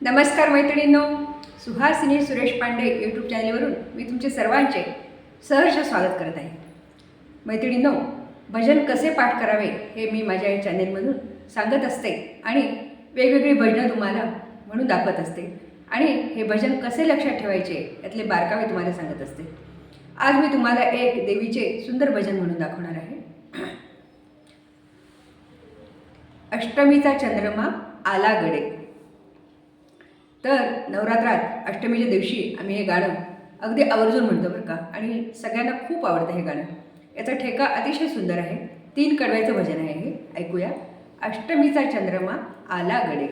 नमस्कार मैत्रिणींनो, सुहासिनी सुरेश पांडे यूट्यूब चॅनलवरून मी तुमचे सर्वांचे सहर्ष स्वागत करत आहे. मैत्रिणींनो, भजन कसे पाठ करावे हे मी माझ्या या चॅनेलमधून सांगत असते आणि वेगवेगळी भजनं तुम्हाला म्हणून दाखवत असते आणि हे भजन कसे लक्षात ठेवायचे यातले बारकावे तुम्हाला सांगत असते. आज मी तुम्हाला एक देवीचे सुंदर भजन म्हणून दाखवणार आहे. अष्टमीचा चंद्रमा आला गडे. तर नवरात्रात अष्टमीच्या दिवशी आम्ही हे गाणं अगदी आवर्जून म्हणतो बरं का, आणि सगळ्यांना खूप आवडतं हे गाणं. याचा ठेका अतिशय सुंदर आहे. 3 कडव्याचं भजन आहे हे. ऐकूया. अष्टमीचा चंद्रमा आला गडे.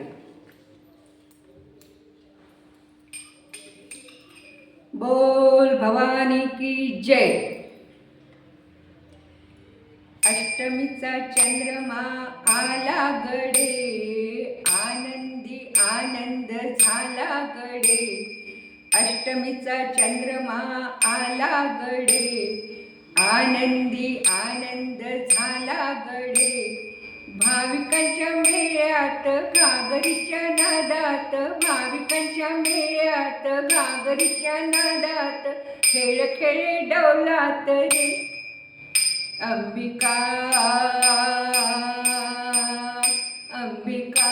बोल भवानी की जय. अष्टमीचा चंद्रमा आला गडे, आनंदी आनंद झाला गडे. अष्टमीचा चंद्रमा आला गडे, आनंदी आनंद झाला गडे. भाविकांच्या मेळ्यात घागरीच्या नादात, भाविकांच्या मेळ्यात घागरीच्या नादात खेळ खेळे डौलात रे अंबिका अंबिका.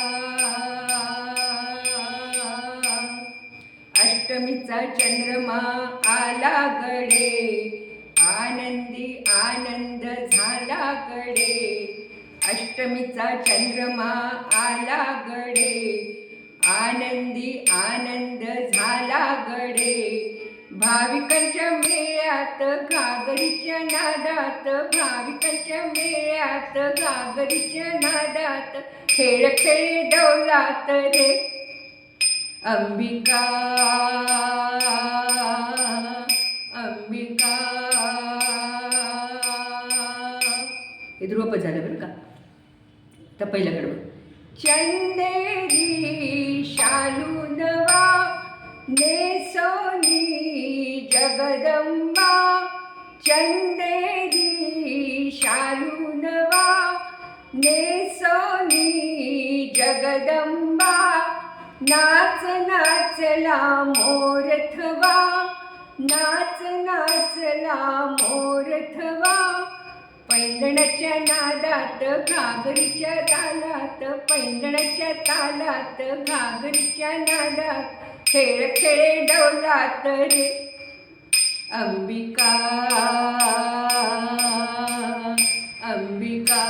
अष्टमीचा चंद्रमा आला गडे, आनंदी आनंद झाला गडे. अष्टमीचा चंद्रमा आला गडे, आनंदी आनंद झाला गडे. भाविकांच्या मेळ्यात घागरीच्या नादात, भाविकांच्या मेळ्यात घागरीच्या नादात खेळ खेळे डौलात रे अंबिका अंबिका. हे ध्रुवपद झालं बरं का. तर पहिलं कडवं. चंदेरी शालू नवा नेसोनी जगदंबा, चंदेरी शालू नवा नेसोनी जगदंबा. नाच नाचला मोरथवा, नाच नाचला मोरथवा. पैंजणाच्या नादात घागरीच्या तालात, पैंजणाच्या तालात घागरीच्या नादात खेळ खेळे डौलात रे अंबिका अंबिका.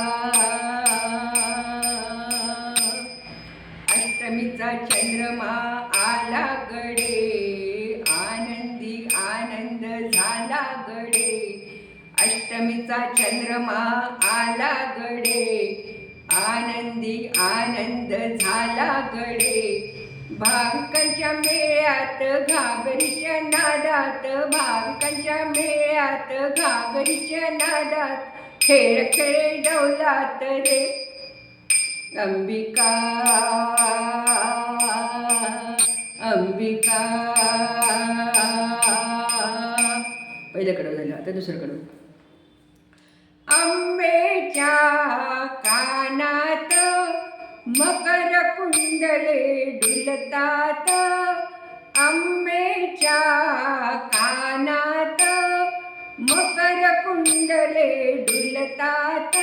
अष्टमीचा चंद्रमा आला गडे, आनंदी आनंद झाला गडे. अष्टमीचा चंद्रमा आला गडे, आनंदी आनंद झाला गडे. भाविकांच्या मेळ्यात घागरीच्या नादात, भाविकांच्या मेळ्यात घागरीच्या नादात खेळ खेळे डौलात रे अंबिका अंबिका. पहिलं कडवं झालं, आता दुसरं कडवं. आंबेच्या कानात मकर कुंडले डुलतात, आंबेच्या कानात मकर कुंडले डुलतात.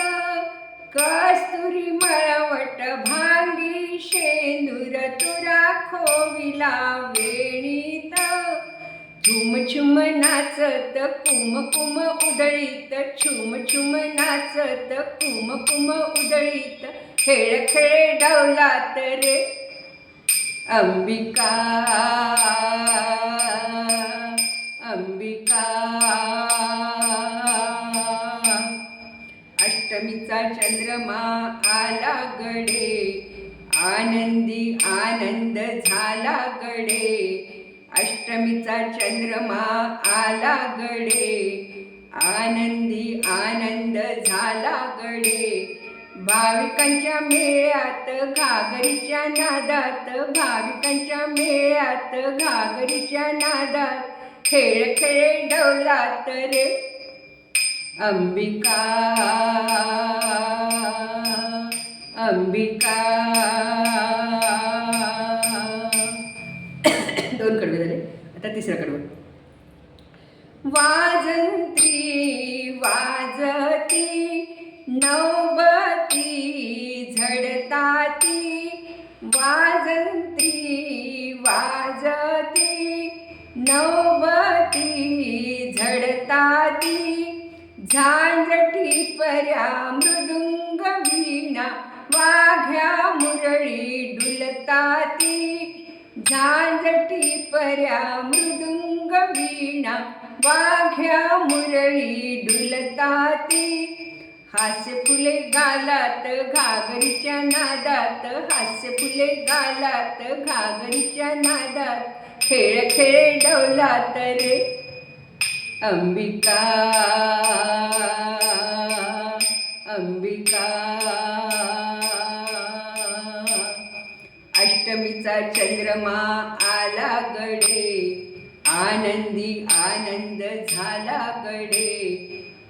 कस्तुरी मळवट भांगी शेंदूर तुरा खोविला वेणीत. छुम छुम नाचत कुमकुम उधळीत, छुम छुम नाचत कुमकुम उधळीत खेळ खेळे डौलात रे अंबिका अंबिका. अष्टमीचा चंद्रमा आला गडे, आनंदी आनंद झाला गडे. अष्टमीचा चंद्रमा आला गडे, आनंदी आनंद झाला गडे. भाविकांच्या मेळ्यात घागरीच्या नादात, भाविकांच्या मेळ्यात घागरीच्या नादात खेळ खेळे डौलात रे अंबिका अंबिका. वाजंत्री वाजती नौबती झडताती, वाजंत्री वाजती नौबती झडताती, झांजटी पर्या मृदुंग वीणा वाघ्या मुरळी डुलताती, झांजटी पर्या मृदुंग वीणा वाघ्या मुरळी डुलताती, हास्य फुले गालात घागरीच्या नादात, हास्य फुले गालात घागरीच्या नादात, खेळ खेळे डौलात रे अंबिका अंबिका. अष्टमीचा चंद्रमा आला गडे, आनंदी आनंद झाला गडे,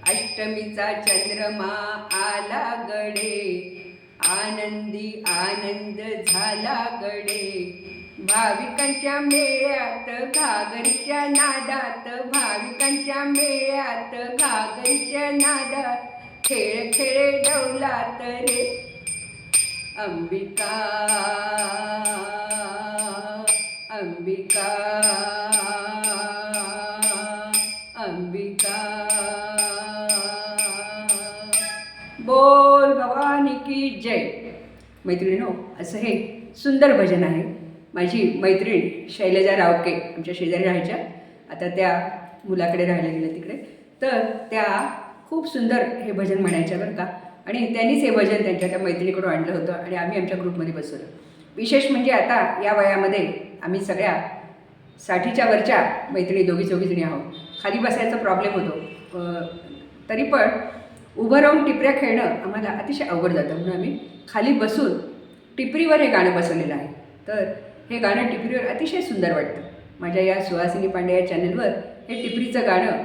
अष्टमीचा चंद्रमा आला गडे, आनंदी आनंद झाला गडे, भाविकांच्या मेळ्यात घागरीच्या नादात, भाविकांच्या मेळ्यात घागरीच्या नादात, खेळ खेळे डौलात रे अंबिका अंबिका अंबिका. बोल भवानी की जय. मैत्रिणींनो, असं हे सुंदर भजन आहे. माझी मैत्रीण शैलजा रावके आमच्या शेजारी राहायच्या, आता त्या मुलाकडे राहायला गेल्या तिकडे, तर त्या खूप सुंदर हे भजन म्हणायच्या बरं का. आणि त्यांनीच हे भजन त्यांच्या त्या मैत्रिणीकडून आणलं होतं आणि आम्ही आमच्या ग्रुपमध्ये बसवलं. विशेष म्हणजे आता या वयामध्ये आम्ही सगळ्या 60च्या वरच्या मैत्रिणी दोघी जणी आहोत. खाली बसायचा प्रॉब्लेम होतो, तरी पण उभं राहून टिपऱ्या खेळणं आम्हाला अतिशय अवघड जातं, म्हणून आम्ही खाली बसून टिपरीवर हे गाणं बसवलेलं आहे. तर हे गाणं टिपरीवर अतिशय सुंदर वाटतं. माझ्या या सुहासिनी पांडे या चॅनलवर हे टिपरीचं गाणं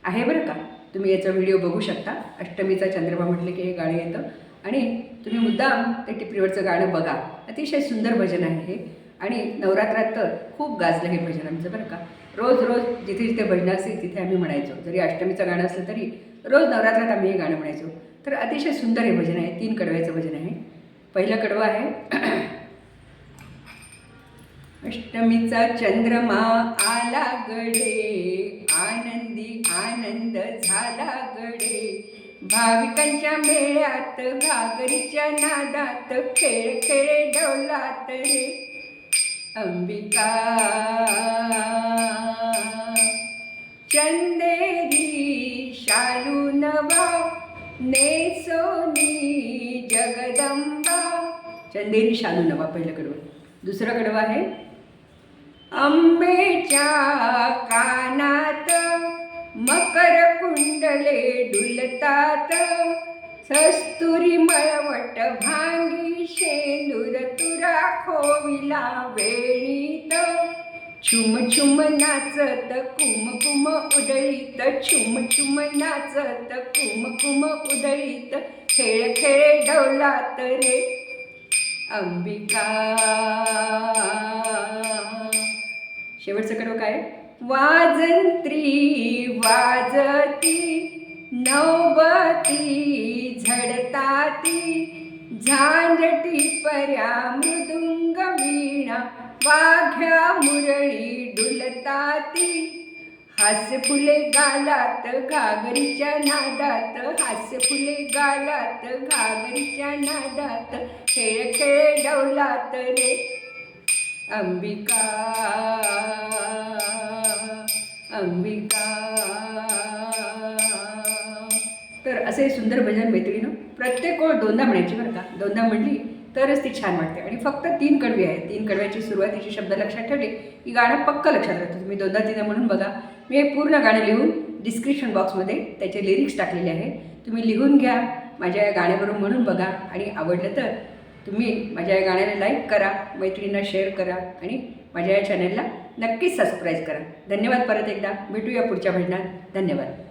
आहे बरं का. तुम्ही याचा व्हिडिओ बघू शकता. अष्टमीचा चंद्रमा म्हटलं की हे गाणं येतं आणि तुम्ही मुद्दाम ते टिपरीवरचं गाणं बघा. अतिशय सुंदर भजन आहे हे आणि नवरात्रात तर खूप गाजलं हे भजन आमचं बरं का. रोज रोज जिथे जिथे भजनं असेल तिथे आम्ही म्हणायचो. जरी अष्टमीचं गाणं असलं तरी रोज नवरात्रात आम्ही हे गाणं म्हणायचो. तर अतिशय सुंदर हे भजन आहे. 3 कडव्याचं भजन आहे. पहिलं कडवं आहे अष्टमीचा चंद्रमा आला गडे, आनंदी आनंद झाला गडे, भाविकांच्या मेळ्यात घागरीच्या नादात, खेळ खेळे डौलात रे अंबिका. चंदेरी शालू नवा नेसोनी जगदंबा. चंदेरी शालू नवा पहिलं कडवं. दुसरं कडवं आहे अंबेच्या कानात मकर कुंडले डुलतात, कस्तुरी मळवट भांगी शेंदूर तुरा खोविला वेणीत, छुम छुम नाचत कुमकुम उडळीत, छुम छुम नाचत कुमकुम उडळीत, खेळ खेळे डौलात रे अंबिका. शेवटचं कडवं काय? वाजंत्री वाजती नौबती झडताती, झांजटी पर्या मृदुंग वीणा वाघ्या मुरळी डुलताती, हास्य फुले गालात घागरीच्या नादात, हास्य फुले गालात घागरीच्या नादात, खेळ खेळ डौलात रे अंबिका अंबिका. तर असे सुंदर भजन मैत्रिणीनं प्रत्येक ओळ दोनदा म्हणायची बरं का. दोनदा म्हणली तरच ती छान वाटते. आणि फक्त 3 कडवी आहे. 3 कडव्याची सुरुवातीचे शब्द लक्षात ठेवले की गाणं पक्क लक्षात राहतं. तुम्ही 2दा-3दा म्हणून बघा. मी हे पूर्ण गाणं लिहून डिस्क्रिप्शन बॉक्समध्ये त्याचे लिरिक्स टाकलेले आहे. तुम्ही लिहून घ्या, माझ्या या गाण्यावरून म्हणून बघा आणि आवडलं तर तुम्ही माझ्या या गाण्याला लाईक करा, मैत्रिणींना शेअर करा आणि माझ्या या चॅनलला नक्कीच सबस्क्राईब करा. धन्यवाद. परत एकदा भेटूया पुढच्या भजनात. धन्यवाद.